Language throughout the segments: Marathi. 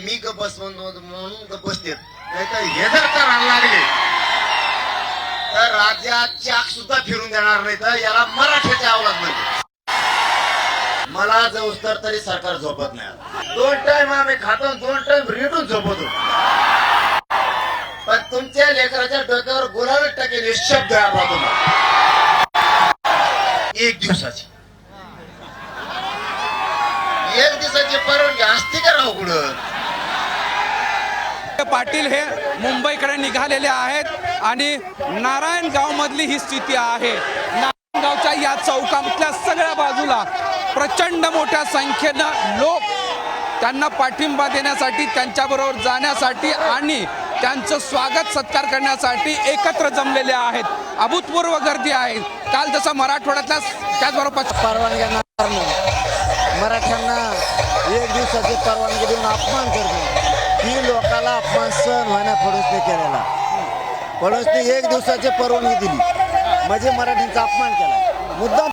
मी गप बस म्हणून गप बसतेत, नाही तर हे जर करायला लागले तर राज्यात चाक सुद्धा फिरून देणार नाही. तर याला मराठ्याचे अवलाद म्हणते. मला जाऊस तर तरी सरकार झोपत नाही. 2 टाइम आम्ही खातो, 2 टाइम रेटून झोपतो. पण तुमच्या लेकराच्या डोक्यावर गुलाल टाकेल शब्द आहे तुम्हाला. 1 दिवसाची परवानगी असते का राहू कुठं? पाटील हे मुंबईकडे निघालेले आहेत आणि नारायणगाव मधली ही स्थिती आहे. नारायणगावच्या या चौकातल्या सगळ्या बाजूला प्रचंड मोठ्या संख्येनं लोक त्यांना पाठिंबा देण्यासाठी, त्यांच्याबरोबर जाण्यासाठी आणि त्यांचं स्वागत सत्कार करण्यासाठी एकत्र जमलेले आहेत. अभूतपूर्व गर्दी आहे. काल जसं मराठवाड्यातल्या त्याचबरोबर परवानगी मराठ्यांना 1 दिवसाची परवानगी देऊन अपमान करतो. ही लोकाला अपमान सहन होण्या फडणवीसने केलेला. फडणवीसने 1 दिवसाची परवानगी दिली म्हणजे मराठींचा अपमान केला. मुद्दाम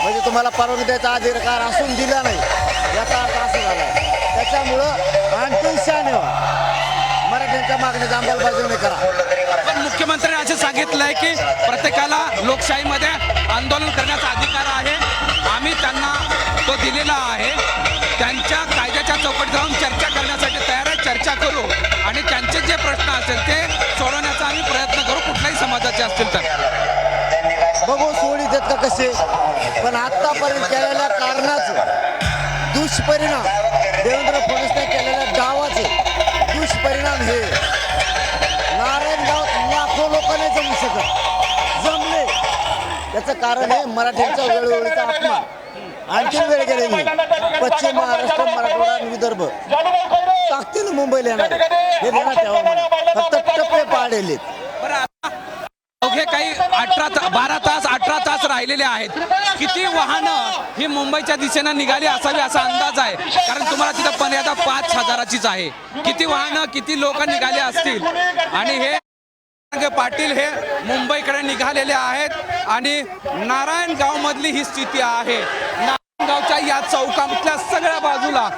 म्हणजे तुम्हाला परवानगी द्यायचा अधिकार असून दिला नाही याचा अर्थ असं झाला. त्याच्यामुळं आणखी शहाणे व्हा, मराठ्यांच्या मागणीची अंमलबजावणी करा. पण मुख्यमंत्र्यांनी असं सांगितलंय की प्रत्येकाला लोकशाहीमध्ये आंदोलन करण्याचा अधिकार आहे. आम्ही त्यांना तो दिलेला आहे. त्यांच्या कायद्याच्या चौकटीत जाऊन चर्चा करण्यासाठी तयार आहे. चर्चा करू आणि त्यांचे जे प्रश्न असतील ते सोडवण्याचा आम्ही प्रयत्न करू, कुठल्याही समाजाचे असतील तर. बघू सोडी देत का कसे. पण आतापर्यंत केलेल्या कारणाचं दुष्परिणाम, देवेंद्र फडणवीसने केलेल्या डावाचे दुष्परिणाम हे नारायणगावात लाखो लोक नाही जमू शकत, जमले. त्याचं कारण आहे मराठ्यांचा वेळोवेळीचा अपमान. आणखी वेळ गेलेली नाही. पश्चिम महाराष्ट्र, मराठवाडा आणि विदर्भ ताकदीनं मुंबईला येणार हे देण्यात यावं. फक्त टप्पे पाडले. अवघे काही 12 तास 18 तास राहिलेले आहेत. किती वाहनं ही मुंबईच्या दिशेनं निघाली असावी असा अंदाज आहे, कारण तुम्हाला तिथं मर्यादा 5,000चीच आहे. किती वाहनं, किती लोक निघाले असतील. आणि हे पाटील हे मुंबईकडे निघालेले आहेत आणि नारायणगाव मधली ही स्थिती आहे. नारायणगावच्या या चौकातल्या सगळ्या बाजूला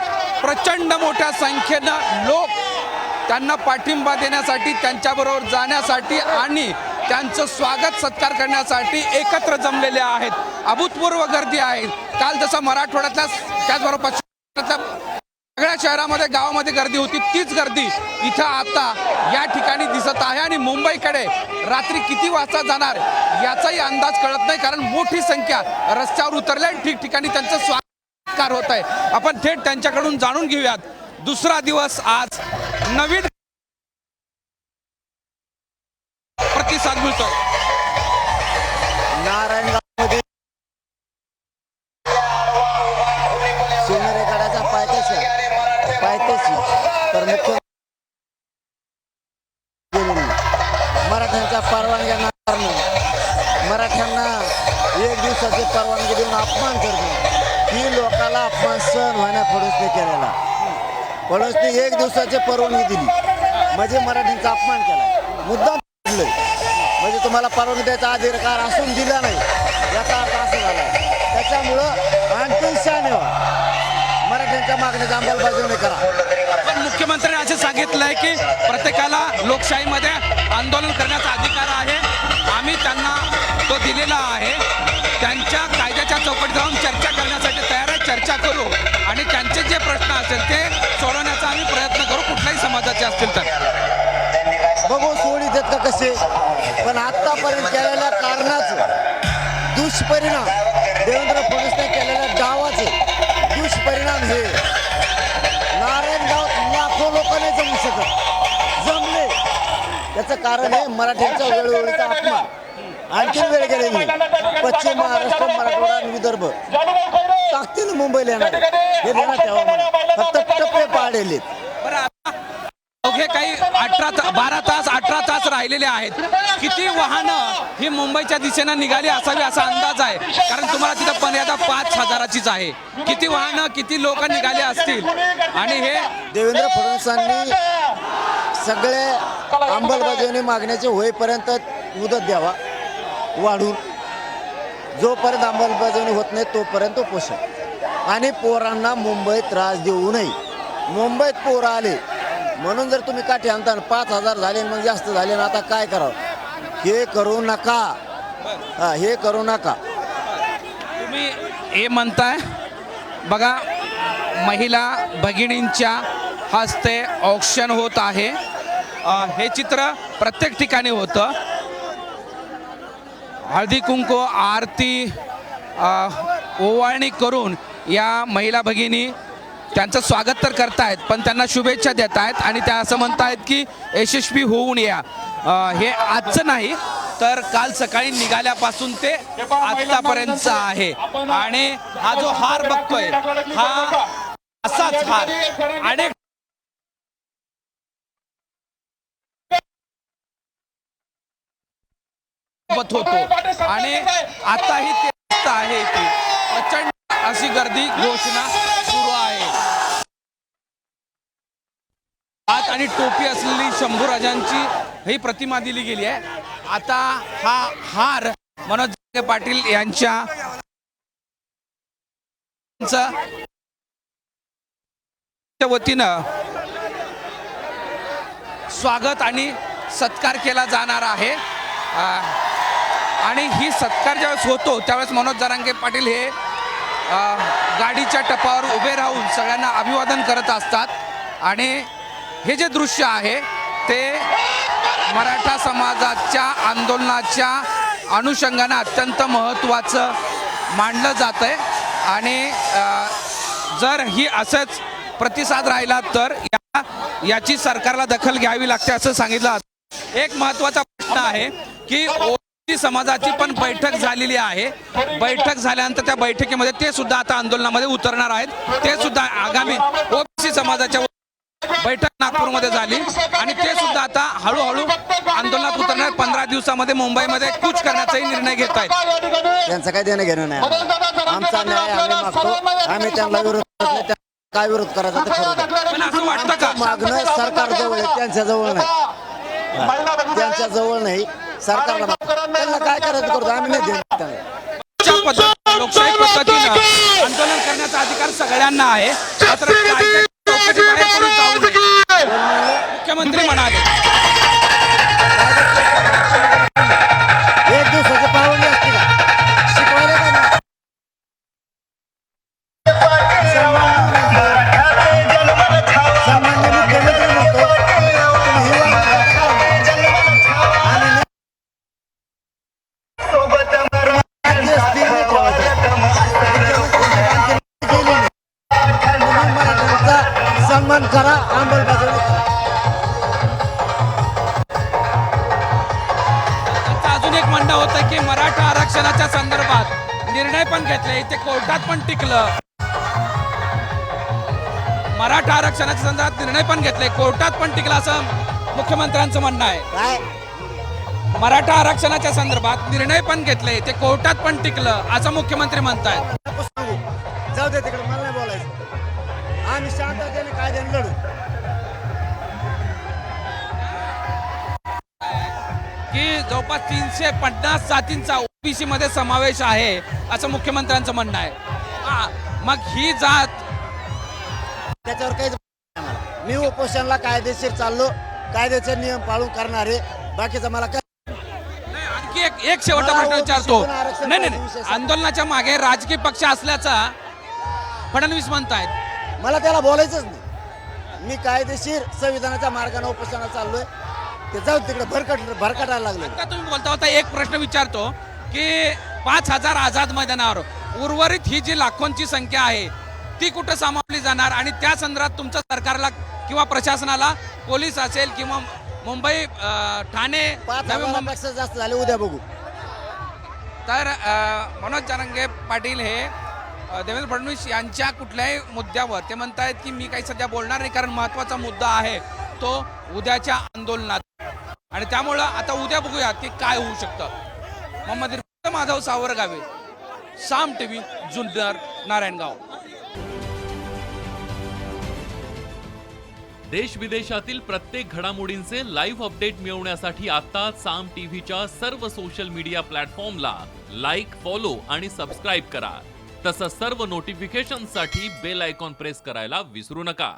प्रचंड मोठ्या संख्येनं लोक त्यांना पाठिंबा देण्यासाठी, त्यांच्याबरोबर जाण्यासाठी आणि त्यांचं स्वागत सत्कार करण्यासाठी एकत्र जमलेले आहेत. अभूतपूर्व गर्दी आहे. काल जसं मराठवाड्यातल्या त्याचबरोबर सगळ्या शहरामध्ये, गावामध्ये गर्दी होती, तीच गर्दी इथं आता या ठिकाणी दिसत आहे. आणि मुंबईकडे रात्री किती वाजता जाणार याचाही अंदाज कळत नाही, कारण मोठी संख्या रस्त्यावर उतरल्या आणि ठिकठिकाणी त्यांचं स्वागत होत आहे. आपण थेट त्यांच्याकडून जाणून घेऊयात. दुसरा दिवस आज नवीन प्रतिसाद मिळतो. नारायणगावमध्ये सोनेरी गडाच्या पायथ्याशी तर मुख्य मराठ्यांच्या परवानग्या नाकारणे, मराठ्यांना 1 दिवसाची परवानगी देऊन अपमान करणे, ही लोकाला अपमान सहन होण्या फडणवीसने केलेला. फडणवीसने 1 दिवसाची परवानगी दिली म्हणजे मराठींचा अपमान केला. मुद्दाम म्हणजे तुम्हाला परवानगी द्यायचा अधिकार असून दिला नाही याचा अर्थ असं झाला. त्याच्यामुळं आणखी शहाणे व्हा, मराठ्यांच्या मागणीची अंमलबजावणी करा. पण मुख्यमंत्र्यांनी असं सांगितलंय की प्रत्येकाला लोकशाहीमध्ये आंदोलन करण्याचा अधिकार आहे. आम्ही त्यांना तो दिलेला आहे. त्यांच्या कायद्याच्या चौकटीत जाऊन चर्चा करण्यासाठी तयार आहे. चर्चा करू आणि त्यांचे जे प्रश्न असतील ते सोडवण्याचा आम्ही प्रयत्न करू, कुठल्याही समाजाचे असतील तर. बघू सोडी देत का कसे. पण आतापर्यंत केलेल्या कारणाचं दुष्परिणाम, देवेंद्र फडणवीसने केलेल्या डावाचे दुष्परिणाम हे नारायणगावात लाखो लोक नाही जमू शकत, जमले. त्याचं कारण आहे मराठ्यांचा वेळोवेळीचा अपमान. आणखी वेळ गेलेली नाही. पश्चिम महाराष्ट्र, मराठवाडा आणि विदर्भ ताकदीनं मुंबईला येणार हे देण्यात यावं. फक्त टप्पे पाडले. अवघे काही 12 तास 18 तास राहिलेले आहेत. किती वाहनं ही मुंबईच्या दिशेनं निघाली असावी असा अंदाज आहे, कारण तुम्हाला तिथं मर्यादा 5,000चीच आहे. किती वाहनं, किती लोक निघाले असतील. आणि हे देवेंद्र फडणवीसांनी सगळे अंमलबजावणी मागण्याचे होईपर्यंत मुदत द्यावा वाढून. जोपर्यंत अंमलबजावणी होत नाही तोपर्यंत पोषण आणि पोरांना मुंबईत त्रास देऊ नये मुंबईत पूर आले म्हणून जर तुम्ही काठी आणता 5,000 झाले मग जास्त झाले ना आता काय करावं हे करू नका हे करू नका तुम्ही हे म्हणताय बघा महिला भगिनींच्या हस्ते ऑक्शन होत आहे हे चित्र प्रत्येक ठिकाणी होतं हळदी कुंकू आरती ओवाळणी करून या महिला भगिनी त्यांचं स्वागत तर करतायत पण त्यांना शुभेच्छा देत आहेत आणि त्या असं म्हणतायत की यशस्वी होऊन या हे आजचं नाही तर काल सकाळी निघाल्यापासून ते आतापर्यंत आहे आणि हा जो हार बघतोय हा असाच हार अनेक होतो आणि आताही ते आहे की प्रचंड अशी गर्दी घोषणा सुरू आहे हात आणि टोपी असलेली शंभूराजांची ही प्रतिमा दिली गेली आहे आता हा हार मनोज जरांगे पाटील यांच्या वतीनं स्वागत आणि सत्कार केला जाणार आहे आणि ही सत्कार ज्यावेळेस होतो त्यावेळेस मनोज जरांगे पाटील हे गाडीच्या टपावर उभे राहून सगळ्यांना अभिवादन करत असतात आणि हे जे दृश्य आहे ते मराठा समाजाच्या आंदोलनाच्या अनुषंगाने अत्यंत महत्त्वाचं मानलं जात आहे आणि जर ही असंच प्रतिसाद राहिला तर याची सरकारला दखल घ्यावी लागते असं सांगितलं. एक महत्त्वाचा प्रश्न आहे की ओबीसी समाजाची पण बैठक झालेली आहे बैठक झाल्यानंतर त्या बैठकीमध्ये ते सुद्धा आता आंदोलनामध्ये उतरणार आहेत ते सुद्धा आगामी ओबीसी समाजाच्या बैठक नागपूरमध्ये झाली आणि ते सुद्धा आता हळूहळू आंदोलनात उतरणार 15 दिवसामध्ये मुंबईमध्ये कूच करण्याचाही निर्णय घेत आहेत. त्यांचं काय देणं घेणं नाही आमचा न्याय आम्ही मागतो आम्ही त्यांना विरोध काय विरोध करायचा तर करू पण असं वाटतं का मागणं सरकार जवळ आहे त्यांच्या जवळ नाही त्यांच्या जवळ नाही सरकारला त्यांना काय करायचं करतो आम्ही नाही देणार त्यांना लोकशाही पद्धतीनं आंदोलन करण्याचा अधिकार सगळ्यांना आहे मात्र कायद्याच्या चौकटीबाहेर कोणी जाऊ नये मुख्यमंत्री म्हणाले. एक दिवसाची पावणी असते का शिकवायला का नाही सामान्य मुख्यमंत्री म्हणतो सन्मान करा अंमलबजावणी करा. अजून एक म्हणणं होतं की मराठा आरक्षणाच्या संदर्भात निर्णय पण घेतले ते कोर्टात पण टिकलं मराठा आरक्षणाच्या संदर्भात निर्णय पण घेतले कोर्टात पण टिकलं असं मुख्यमंत्र्यांचं म्हणणं आहे. काय मराठा आरक्षणाच्या संदर्भात निर्णय पण घेतले ते कोर्टात पण टिकलं असं मुख्यमंत्री म्हणतायत. जाऊ दे तिकडे मला नाही बोलायचं आम्ही शांततेने कायद्याने लढू. की जवळपास 350 जातींचा ओबीसी मध्ये समावेश आहे असं मुख्यमंत्र्यांचं म्हणणं आहे. मग ही जात त्याच्यावर काहीच मी उपोषणला कायदेशीर चाललो कायद्याचे नियम पाळून करणारे बाकीचं मला काय आणखी एक शेवटचा प्रश्न विचारतो. नाही आंदोलनाच्या मागे राजकीय पक्ष असल्याचा फडणवीस म्हणतायत. मला त्याला बोलायचंच नाही मी कायदेशीर संविधानाच्या मार्गाने उपोषणाला चाललोय ते जाऊ तिकडे भरकटायला लागले. आता तुम्ही बोलता होता एक प्रश्न विचारतो की 5,000 आझाद मैदानावर उर्वरित ही जी लाखोंची संख्या आहे ती कुठं सामावली जाणार आणि त्या संदर्भात तुमच्या सरकारला किंवा प्रशासनाला पोलीस असेल किंवा मुंबई ठाणे 5,000पेक्षा जास्त झाले उद्या बघू. तर मनोज जरांगे पाटील हे देवेंद्र फडणवीस यांच्या कुठल्याही मुद्द्यावर ते म्हणतायत की मी काही सध्या बोलणार नाही कारण महत्त्वाचा मुद्दा आहे तो उद्याच्या आंदोलनात आणि त्यामुळं आता उद्या बघूया की काय होऊ शकतं. मोहम्मद इरफान माधव सावरगावे साम टीव्ही जुन्नर नारायणगाव. देश विदेशातील प्रत्येक घडामोडींचे लाईव्ह अपडेट मिळवण्यासाठी आता साम टीव्हीच्या सर्व सोशल मीडिया प्लॅटफॉर्मला लाईक फॉलो आणि सबस्क्राईब करा. तसंच सर्व नोटिफिकेशनसाठी बेल आयकॉन प्रेस करायला विसरू नका.